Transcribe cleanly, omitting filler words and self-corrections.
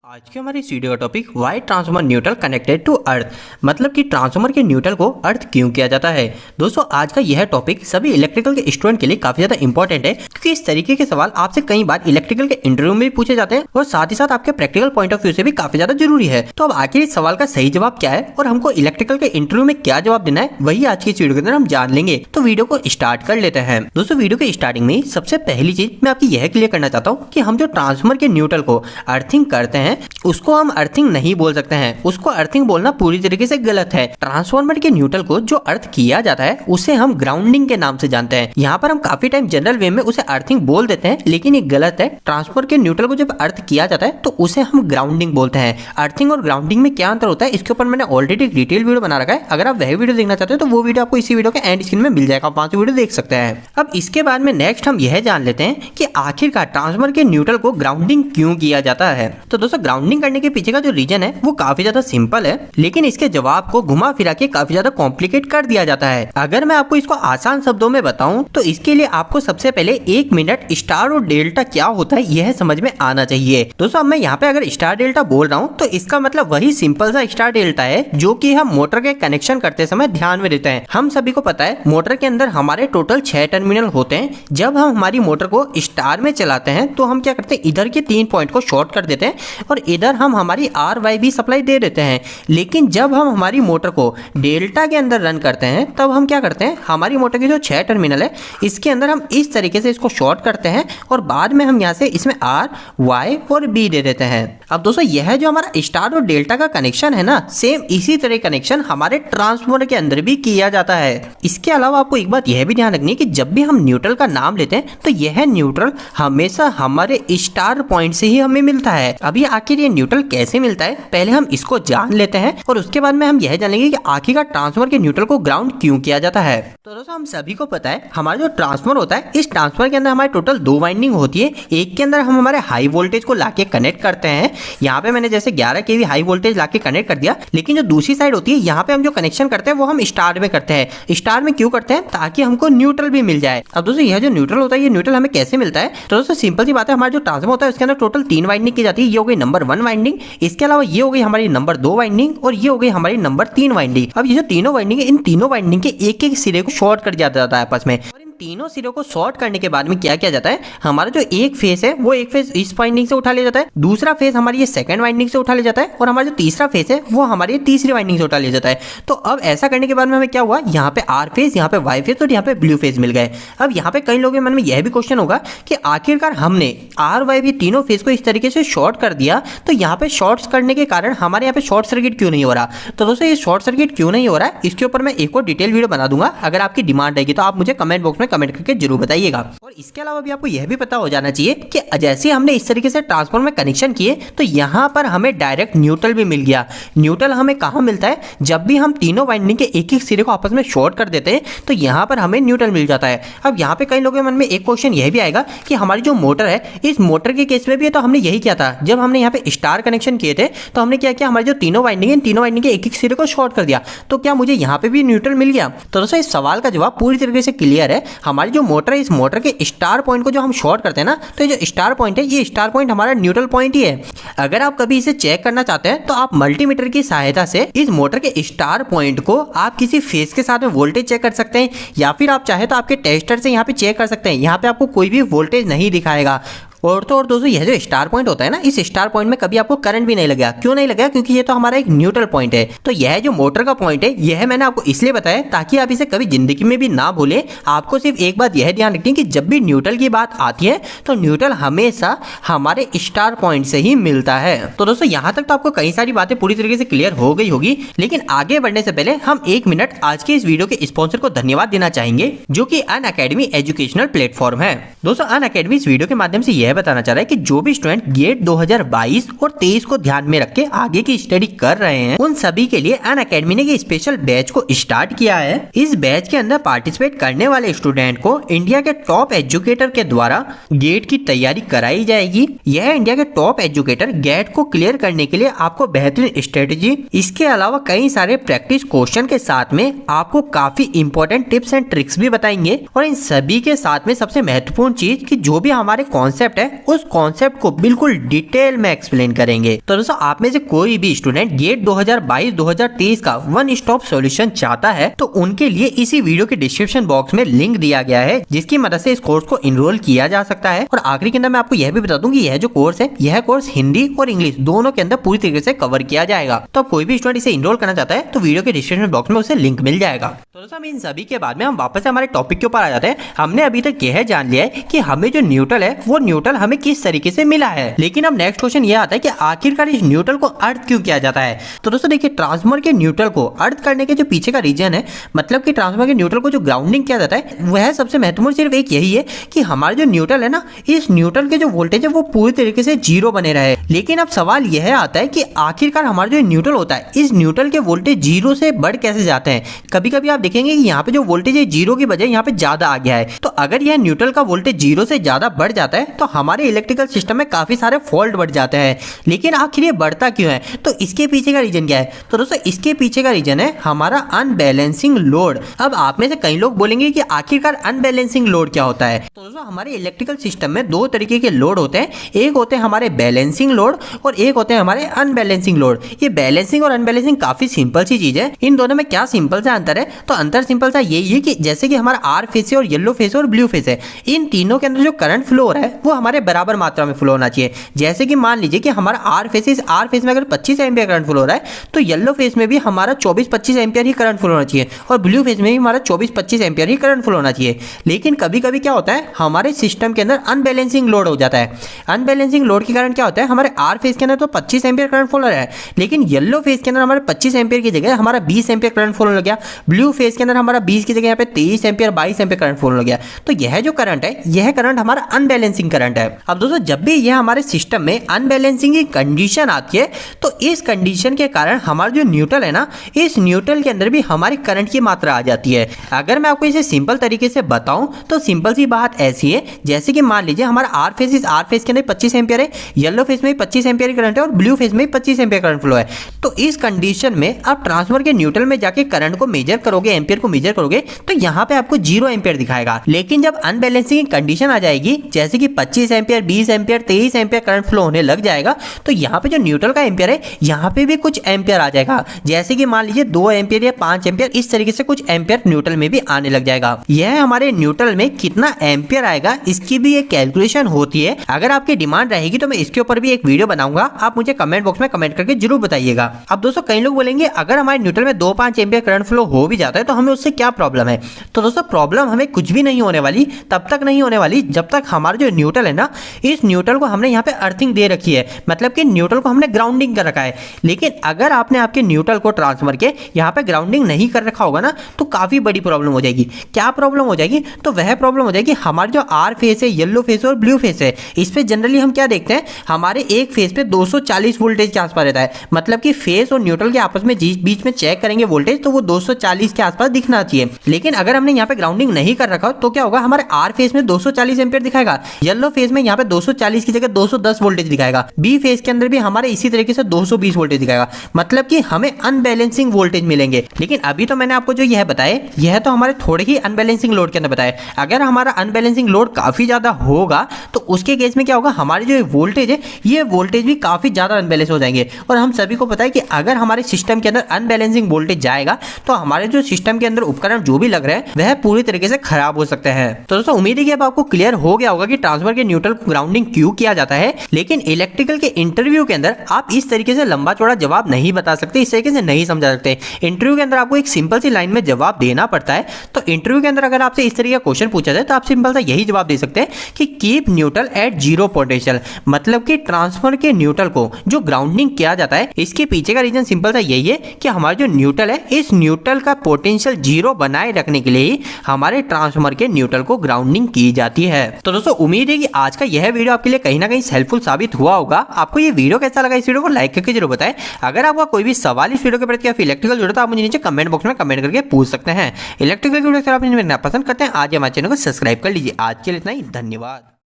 आज के हमारे इस वीडियो का topic Y transformer neutral connected to earth, मतलब कि ट्रांसफॉर्मर के न्यूट्रल को अर्थ क्यों किया जाता है। दोस्तों आज का यह टॉपिक सभी इलेक्ट्रिकल के स्टूडेंट के लिए काफी ज्यादा इंपॉर्टेंट है, क्योंकि इस तरीके के सवाल आपसे कई बार इलेक्ट्रिकल के इंटरव्यू में भी पूछे जाते हैं और साथ ही साथ आपके प्रैक्टिकल पॉइंट ऑफ व्यू से भी काफी ज्यादा जरूरी है। तो अब आखिर इस सवाल का सही जवाब क्या है और हमको इलेक्ट्रिकल के इंटरव्यू में क्या जवाब देना है, वही आज की इस वीडियो के अंदर हम जान लेंगे। तो वीडियो को स्टार्ट कर लेते हैं। दोस्तों वीडियो के स्टार्टिंग में सबसे पहली चीज मैं आपकी यह क्लियर करना चाहता हूँ कि हम जो ट्रांसफॉर्मर के न्यूट्रल को अर्थिंग करते हैं उसको हम अर्थिंग नहीं बोल सकते हैं, उसको अर्थिंग बोलना पूरी तरीके से गलत है। ट्रांसफॉर्मर के न्यूट्रल को जो अर्थ किया जाता है उसे हम ग्राउंडिंग के नाम से जानते हैं। यहाँ पर हम काफी टाइम जनरल वे में उसे अर्थिंग बोल देते हैं, लेकिन ये गलत है। ट्रांसफॉर्मर के न्यूट्रल को जब अर्थ किया जाता है तो उसे हम ग्राउंडिंग बोलते हैं। अर्थिंग और ग्राउंडिंग में क्या अंतर होता है इसके ऊपर मैंने ऑलरेडी एक डिटेल वीडियो बना रखा है। अगर आप वह वीडियो देखना चाहते हो तो वो वीडियो आपको इसी वीडियो के एंड स्क्रीन में मिल जाएगा, आप वहां से वीडियो देख सकते हैं। अब इसके बाद में नेक्स्ट हम यह जान लेते हैं कि आखिरकार ट्रांसफॉर्मर के न्यूट्रल को ग्राउंडिंग क्यों किया जाता है। तो दोस्तों ग्राउंडिंग करने के पीछे का जो रीजन है वो काफी ज्यादा सिंपल है, लेकिन इसके जवाब को घुमा फिरा के काफी ज्यादा कॉम्प्लिकेट कर दिया जाता है। अगर मैं आपको इसको आसान शब्दों में बताऊं तो इसके लिए आपको सबसे पहले 1 मिनट स्टार और डेल्टा क्या होता है यह समझ में आना चाहिए। दोस्तों अब मैं यहाँ पे अगर स्टार डेल्टा बोल रहा हूँ तो इसका मतलब वही सिंपल सा स्टार डेल्टा है जो कि हम मोटर के कनेक्शन करते समय ध्यान में देते हैं। हम सभी को पता है मोटर के अंदर हमारे टोटल 6 टर्मिनल होते हैं। जब हम हमारी मोटर को स्टार में चलाते हैं तो हम क्या करते हैं, इधर के 3 पॉइंट को शॉर्ट कर देते हैं और इधर हम हमारी RYB सप्लाई दे देते हैं। लेकिन जब हम हमारी मोटर को डेल्टा के अंदर रन करते हैं तब हम क्या करते हैं, हमारी मोटर के जो 6 टर्मिनल है इसके अंदर हम इस तरीके से इसको शॉर्ट करते हैं और बाद में हम यहाँ से इसमें R, Y और B दे देते हैं। अब दोस्तों यह जो हमारा स्टार और डेल्टा का कनेक्शन है ना, सेम इसी तरह कनेक्शन हमारे ट्रांसफॉर्मर के अंदर भी किया जाता है। इसके अलावा आपको एक बात यह भी ध्यान रखनी है कि जब भी हम न्यूट्रल का नाम लेते हैं तो यह न्यूट्रल हमेशा हमारे स्टार पॉइंट से ही हमें मिलता है। अभी आखिर ये न्यूट्रल कैसे मिलता है पहले हम इसको जान लेते हैं और उसके बाद में हम यह जानेंगे कि आखिरकार ट्रांसफॉर्मर के न्यूट्रल को ग्राउंड क्यों किया जाता है। तो दोस्तों हम सभी को पता है हमारा जो ट्रांसफॉर्मर होता है, इस ट्रांसफॉर्मर के अंदर हमारे टोटल 2 वाइंडिंग होती है। एक के अंदर हम हमारे हाई वोल्टेज को लाके कनेक्ट करते हैं, यहाँ पे मैंने जैसे 11 kV हाई वोल्टेज लाके कनेक्ट कर दिया। लेकिन जो दूसरी साइड होती है यहाँ पे हम जो कनेक्शन करते हैं वो हम स्टार में करते हैं। स्टार में क्यों करते हैं, ताकि हमको न्यूट्रल भी मिल जाए। अब दोस्तों यह जो न्यूट्रल होता है ये न्यूट्रल हमें कैसे मिलता है, तो दोस्तों सिंपल सी बात है, हमारा जो ट्रांसफॉर्मर होता है उसके अंदर टोटल 3 वाइंडिंग की जाती है। ये हो गई नंबर 1 वाइंडिंग, इसके अलावा ये हो गई हमारी नंबर 2 वाइंडिंग और ये हो गई हमारी नंबर 3 वाइंडिंग। अब ये जो तीनों वाइंडिंग है इन तीनों वाइंडिंग के एक एक सिरे को शॉर्ट कर दिया जाता है आपस में। तीनों सिरों को शॉर्ट करने के बाद में क्या किया जाता है, हमारा जो एक फेस है वो एक फेस इस वाइंडिंग से उठा लिया जाता है, दूसरा फेस हमारी ये सेकंड वाइंडिंग से उठा लिया जाता है और हमारा जो तीसरा फेस है वो हमारी तीसरी वाइंडिंग से उठा लिया जाता है। तो अब ऐसा करने के बाद में हमें क्या हुआ, यहाँ पे R फेस, यहाँ पे Y फेस और यहाँ पे ब्लू फेस मिल गए। अब यहाँ पे कई लोगों के मन में यह भी क्वेश्चन होगा कि आखिरकार हमने RYB तीनों फेस को इस तरीके से शॉर्ट कर दिया तो यहाँ पे शॉर्ट करने के कारण हमारे यहाँ पे शॉर्ट सर्किट क्यों नहीं हो रहा। तो दोस्तों ये शॉर्ट सर्किट क्यों नहीं हो रहा है इसके ऊपर मैं एक और डिटेल वीडियो बना दूंगा। अगर आपकी डिमांड रहेगी तो आप मुझे कमेंट बॉक्स में कमेंट करके जरूर बताइएगा। और इसके अलावा भी आपको यह भी पता हो जाना चाहिए कि जैसे हमने इस तरीके से ट्रांसफॉर्मर में कनेक्शन किए तो यहाँ पर हमें डायरेक्ट न्यूट्रल भी मिल गया। न्यूट्रल हमें कहाँ मिलता है, जब भी हम तीनों वाइंडिंग के एक एक सिरे को आपस में शॉर्ट कर देते हैं तो यहाँ पर हमें न्यूट्रल मिल जाता है। अब यहाँ पे कई लोगों के मन में एक क्वेश्चन यह भी आएगा कि हमारी जो मोटर है इस मोटर के केस में भी है तो हमने यही किया था, जब हमने यहाँ पे स्टार कनेक्शन किए थे तो हमने क्या किया, हमारे जो तीनों वाइंडिंग है तीनों वाइंडिंग के एक एक सिरे को शॉर्ट कर दिया, तो क्या मुझे यहाँ पे भी न्यूट्रल मिल गया। तो दोस्तों इस सवाल का जवाब पूरी तरीके से क्लियर है। हमारी जो मोटर है इस मोटर के स्टार पॉइंट को जो हम शॉर्ट करते हैं ना, तो ये जो स्टार पॉइंट है ये स्टार पॉइंट हमारा न्यूट्रल पॉइंट ही है। अगर आप कभी इसे चेक करना चाहते हैं तो आप मल्टीमीटर की सहायता से इस मोटर के स्टार पॉइंट को आप किसी फेस के साथ में वोल्टेज चेक कर सकते हैं, या फिर आप चाहे तो आपके टेस्टर से यहाँ पे चेक कर सकते हैं। यहाँ पे आपको कोई भी वोल्टेज नहीं दिखाएगा। और तो और दोस्तों यह जो स्टार पॉइंट होता है ना, इस स्टार पॉइंट में कभी आपको करंट भी नहीं लगेगा। क्यों नहीं लगेगा, क्योंकि ये तो हमारा एक न्यूट्रल पॉइंट है। तो यह जो मोटर का पॉइंट है यह मैंने आपको इसलिए बताया ताकि आप इसे कभी जिंदगी में भी ना भूलें। आपको सिर्फ एक बात यह ध्यान रखनी है कि जब भी न्यूट्रल की बात आती है तो न्यूट्रल हमेशा हमारे स्टार पॉइंट से ही मिलता है। तो दोस्तों यहाँ तक तो आपको कई सारी बातें पूरी तरीके से क्लियर हो गई होगी, लेकिन आगे बढ़ने से पहले हम 1 मिनट आज के इस वीडियो के स्पॉन्सर को धन्यवाद देना चाहेंगे, जो कि अनअकैडमी एजुकेशनल प्लेटफॉर्म है। दोस्तों अनअकैडमी इस वीडियो के माध्यम से यह बताना चाह रहा है कि जो भी स्टूडेंट गेट 2022 और 23 को ध्यान में रख के आगे की स्टडी कर रहे हैं उन सभी के लिए अनअकैडमी ने स्पेशल बैच को स्टार्ट किया है। इस बैच के अंदर पार्टिसिपेट करने वाले स्टूडेंट को इंडिया के टॉप एजुकेटर के द्वारा गेट की तैयारी कराई जाएगी। यह इंडिया के टॉप एजुकेटर गेट को क्लियर करने के लिए आपको बेहतरीन स्ट्रेटेजी, इसके अलावा कई सारे प्रैक्टिस क्वेश्चन के साथ में आपको काफी इंपॉर्टेंट टिप्स एंड ट्रिक्स भी बताएंगे। और इन सभी के साथ में सबसे महत्वपूर्ण चीज कि जो भी हमारे कॉन्सेप्ट है उस कॉन्सेप्ट को बिल्कुल डिटेल में एक्सप्लेन करेंगे। तो दोस्तों आप में से कोई भी स्टूडेंट गेट 2022-2023 का वन स्टॉप सॉल्यूशन चाहता है तो उनके लिए इसी वीडियो के डिस्क्रिप्शन बॉक्स में लिंक दिया गया है जिसकी मदद से इस कोर्स को इनरोल किया जा सकता है। और आखिरी के अंदर मैं आपको यह भी बता दूं कि यह जो कोर्स है यह कोर्स हिंदी और इंग्लिश दोनों के अंदर पूरी तरीके से कवर किया जाएगा। तो कोई भी स्टूडेंट इसे इनरोल करना चाहता है तो वीडियो के डिस्क्रिप्शन बॉक्स में उसे लिंक मिल जाएगा। तो दोस्तों हम इन सभी के बाद में हम वापस हमारे टॉपिक के ऊपर आ जाते हैं। हमने अभी तक यह जान लिया है कि हमें जो न्यूट्रल है वो न्यूट्रल हमें किस तरीके से मिला है, लेकिन अब नेक्स्ट क्वेश्चन यह आता है कि आखिरकार इस न्यूट्रल को अर्थ क्यों किया जाता है। तो दोस्तों देखिए ट्रांसफार्मर के न्यूट्रल को अर्थ करने के जो पीछे का रीजन है, मतलब कि ट्रांसफार्मर के न्यूट्रल को जो ग्राउंडिंग किया जाता है वह सबसे महत्वपूर्ण सिर्फ एक यही है कि हमारा जो न्यूट्रल है ना, इस न्यूट्रल के जो वोल्टेज है वो पूरी तरीके से जीरो बने रहे। लेकिन अब सवाल यह आता है कि आखिरकार हमारा जो न्यूट्रल होता है इस न्यूट्रल के वोल्टेज जीरो से बढ़ कैसे जाते हैं। कभी कभी आप देखेंगे कि यहाँ पे जो वोल्टेज है जीरो की बजाय यहाँ पे ज्यादा आ गया है। तो अगर यह न्यूट्रल का वोल्टेज जीरो से ज्यादा बढ़ जाता है तो हमारे इलेक्ट्रिकल सिस्टम में काफी सारे फॉल्ट बढ़ जाते हैं। लेकिन आखिर ये बढ़ता क्यों है, तो इसके पीछे का रीजन क्या है। तो दोस्तों इसके पीछे का रीजन है हमारा अनबैलेंसिंग लोड। अब आप में से कई लोग बोलेंगे कि आखिरकार अनबैलेंसिंग लोड क्या होता है। तो दोस्तों हमारे इलेक्ट्रिकल सिस्टम में दो तरीके के लोड होते हैं, एक होते हैं हमारे बैलेंसिंग लोड और एक होते हैं हमारे अनबैलेंसिंग लोड। ये बैलेंसिंग और अनबैलेंसिंग काफी सिंपल सी चीज है। इन दोनों में क्या सिंपल सा अंतर है, तो अंतर सिंपल सा यही है कि जैसे कि हमारा आर फेस है और येलो फेस है और ब्लू फेस है, इन तीनों के अंदर जो करंट फ्लो हो रहा है वो हमारे बराबर मात्रा में फ्लो होना चाहिए। जैसे कि मान लीजिए कि हमारा आर फेस है, इस आर फेस में अगर 25 एम्पियर करंट फ्लो हो रहा है तो येलो फेस में भी हमारा 24-25 एम्पियर ही करंट फ्लो होना चाहिए और ब्लू फेस में भी हमारा 24-25 एम्पियर ही करंट फ्लो होना चाहिए। लेकिन कभी कभी क्या होता है हमारे सिस्टम के अंदर अनबैलेंसिंग लोड हो जाता है। अनबैलेंसिंग लोड के कारण क्या होता है, हमारे आर फेस के अंदर तो 25 एम्पियर करंट फ्लो हो रहा है, लेकिन येलो फेस के अंदर हमारे 25 एम्पियर की जगह हमारा 20 एम्पियर करंट फ्लो लग गया। ब्लू फेस के अंदर हमारा 20 की जगह यहाँ पे 23 एम्पियर 22 एम्पियर करंट फ्लो लग गया। तो यह जो करंट है यह करंट हमारा अनबैलेंसिंग करंट है। अब दोस्तों जब भी यह हमारे सिस्टम में अनबैलेंसिंग की कंडीशन आती है तो इस कंडीशन के कारण हमारा जो न्यूट्रल है ना, इस न्यूट्रल के अंदर भी हमारी करंट की मात्रा आ जाती है। अगर मैं आपको इसे सिंपल तरीके से बताऊं तो सिंपल सी बात ऐसी है, जैसे कि मान लीजिए हमारा आर फेस, इस आर फेस के अंदर 25 एम्पियर है, येलो फेस में 25 एम्पियर करंट है और ब्लू फेस में 25 एम्पियर करंट फ्लो है। तो इस कंडीशन में आप ट्रांसफार्मर के न्यूट्रल में जाके करंट को मेजर करोगे, एम्पियर को मेजर करोगे तो यहाँ पे आपको 0 एम्पियर दिखाएगा। लेकिन जब अनबैलेंसिंग की कंडीशन आ जाएगी, जैसे कि 25 ampere 20 ampere 23 ampere current flow होने लग जाएगा, तो यहाँ पे जो न्यूट्रल का एम्पियर है यहाँ पे भी कुछ एम्पियर आ जाएगा। जैसे कि मान लीजिए 2 एम्पियर या 5 एम्पियर, इस तरीके से कुछ एम्पियर न्यूट्रल में भी आने लग जाएगा। यह हमारे न्यूट्रल में कितना एम्पियर आएगा इसकी भी एक कैलकुलेशन होती है। अगर आपकी डिमांड रहेगी तो मैं इसके ऊपर भी एक वीडियो बनाऊंगा, आप मुझे कमेंट बॉक्स में कमेंट करके जरूर बताइएगा। अब दोस्तों कई लोग बोलेंगे अगर हमारे न्यूट्रल में 2-5 एम्पियर करंट फ्लो हो भी जाता है तो हमें उससे क्या प्रॉब्लम है। तो दोस्तों प्रॉब्लम हमें कुछ भी नहीं होने वाली, तब तक नहीं होने वाली जब तक हमारा जो न्यूट्रल है ना, इस न्यूट्रल को हमने यहाँ पे अर्थिंग दे रखी है, मतलब कि न्यूट्रल को हमने ग्राउंडिंग कर रखा है। लेकिन अगर आपने आपके न्यूट्रल को ट्रांसफार्मर के यहाँ पे ग्राउंडिंग नहीं कर रखा होगा ना तो काफी बड़ी प्रॉब्लम हो जाएगी। क्या प्रॉब्लम हो जाएगी, तो वह प्रॉब्लम हो जाएगी हमारे जो आर फेस है, येलो फेस और ब्लू फेस है, इस पे जनरली हम क्या देखते हैं, हमारे एक फेस पे 240 वोल्टेज के आसपास रहता है। मतलब कि फेस और न्यूट्रल के आपस में बीच में चेक करेंगे वोल्टेज तो वो 240 के आसपास दिखना चाहिए। लेकिन अगर हमने यहाँ पे ग्राउंडिंग नहीं कर रखा तो क्या होगा, हमारे आर फेस में 240 एम्पियर दिखाएगा, येलो फेस में यहाँ पे 240 की जगह 210 वोल्टेज दिखाएगा, बी फेस के अंदर भी हमारे इसी तरीके से 220 वोल्टेज दिखाएगा। मतलब कि हमें अनबैलेंसिंग वोल्टेज मिलेंगे। लेकिन अभी तो मैंने आपको जो यह बताए यह तो हमारे थोड़े ही अनबैलेंसिंग लोड के अंदर बताए। अगर हमारा अनबैलेंसिंग लोड काफी ज्यादा होगा तो उसके केस में क्या होगा, हमारे जो वोल्टेज है ये वोल्टेज भी काफी ज्यादा अनबैलेंस हो जाएंगे। और हम सभी को पता है कि अगर हमारे सिस्टम के अंदर अनबैलेंसिंग वोल्टेज जाएगा तो हमारे जो सिस्टम के अंदर उपकरण जो भी लग रहे हैं वह पूरी तरीके से खराब हो सकते हैं। तो दोस्तों उम्मीद है कि अब आपको क्लियर हो गया होगा कि ट्रांसफार्मर के न्यूट्रल को ग्राउंडिंग क्यों किया जाता है। लेकिन इलेक्ट्रिकल के इंटरव्यू के अंदर आप इस तरीके से लंबा चौड़ा जवाब नहीं बता सकते, इस तरीके से नहीं समझा सकते। इंटरव्यू के अंदर आपको एक सिंपल सी लाइन में जवाब देना पड़ता है। तो इंटरव्यू के अंदर अगर आपसे इस तरीके का क्वेश्चन पूछा जाए तो आप सिंपल सा यही जवाब दे सकते हैं कि कीप न्यूट्रल एट 0 पोटेंशियल, मतलब कि ट्रांसफार्मर के न्यूट्रल को जो ग्राउंडिंग किया जाता है इसके पीछे का रीजन सिंपल सा यही है कि हमारा जो न्यूट्रल है इस न्यूट्रल का पोटेंशियल 0 बनाए रखने के लिए ही हमारे ट्रांसफार्मर के न्यूट्रल को ग्राउंडिंग की जाती है। तो दोस्तों उम्मीद है कि आज का यह वीडियो आपके लिए कहीं ना कहीं हेल्पफुल साबित हुआ होगा। आपको ये वीडियो कैसा लगा, इस वीडियो को लाइक करके जरूर बताएं। अगर आपका कोई भी सवाल इस वीडियो के प्रति या फिर इलेक्ट्रिकल जुड़ा तो आप मुझे नीचे कमेंट बॉक्स में कमेंट करके पूछ सकते हैं। इलेक्ट्रिकल वीडियो अगर आप पसंद करते हैं आज हमारे चैनल को सब्सक्राइब कर लीजिए। आज के लिए इतना ही, धन्यवाद।